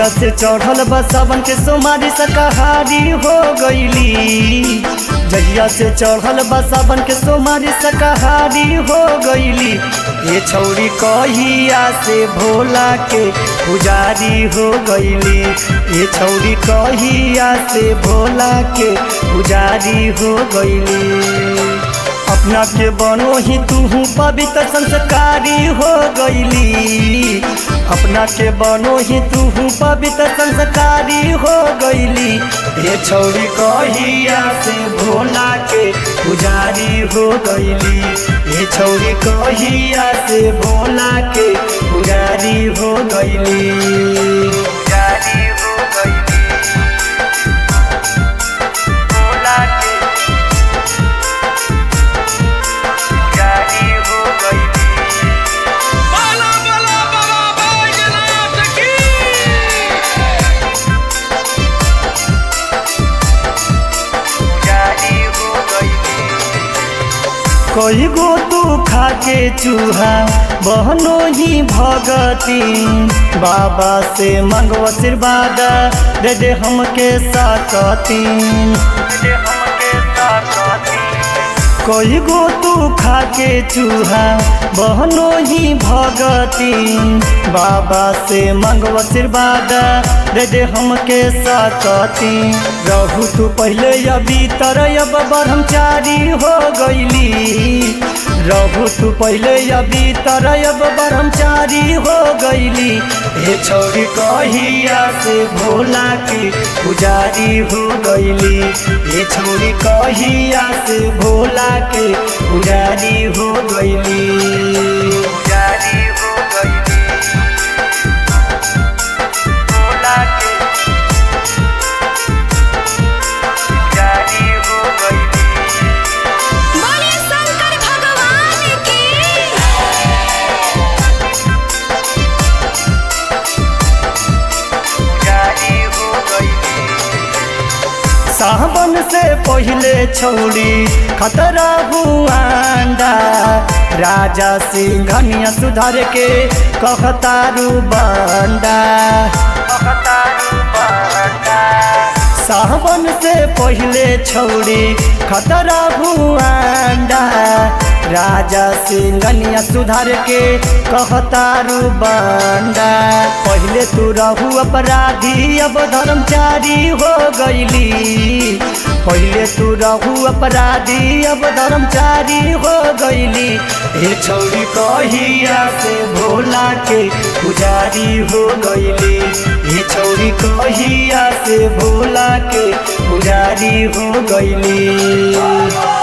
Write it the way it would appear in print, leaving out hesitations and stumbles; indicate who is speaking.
Speaker 1: जहिया से चढ़ल बा सावन के सोमारी शाकाहारी हो गईली। जहिया से चढ़ल बा सावन के सोमारी शाकाहारी हो गईली। ये छौरी कहिया से भोला के पुजारी हो गईली। ये छौरी कहिया से भोला के पुजारी हो गईली। अपना के बनो ही तू पवित्र संस्कारी हो गईली। अपना के बनो ही तू पवित्र संस्कारी हो गईली। ये छौरी कहिया से भोला के पुजारी हो गईली। ये छौरी कहिया से भोला के पुजारी हो गईली। पुजारी हो गईली भोला के कई गो तू खाके चूहा बहनो ही भगती। बाबा से मांगो आशीर्वाद दे दे हमके साकती। कई गो तू खाके चूहा बहनो ही भगती। बाबा से मांगो आशीर्वाद दे दे हमके साकती। रहू तू पहले अभी तरब ब्रह्मचारी हो गईली। रहू तू पहले अभी तरब ब्रह्मचारी हो गईली। हे छौरी कहिया से भोला के पुजारी हो गईली। हे छौरी कहिया से भोला के पुजारी हो गईली। पुजारी हो गईली भोला के पुजारी हो गईली।
Speaker 2: बोले शंकर भगवान की।
Speaker 1: पुजारी हो गईली। सावन से पहले छौड़ी खतरा हुआंडा। राजा सिंघनिया सुधार के कहतारू बंडा। सावन से पहले छौड़ी खतरा हुआंडा। राजा सिंघनिया सुधार के कहतारू बंडा। पहले तू रहू अपराधी अब धर्मचारी हो गईली। पहले तू रहू अपराधी अब धर्मचारी हो गईली। हे छौरी कहिया से भोला के पुजारी हो गईली। हे छौरी कहिया से भोला के पुजारी हो गईली।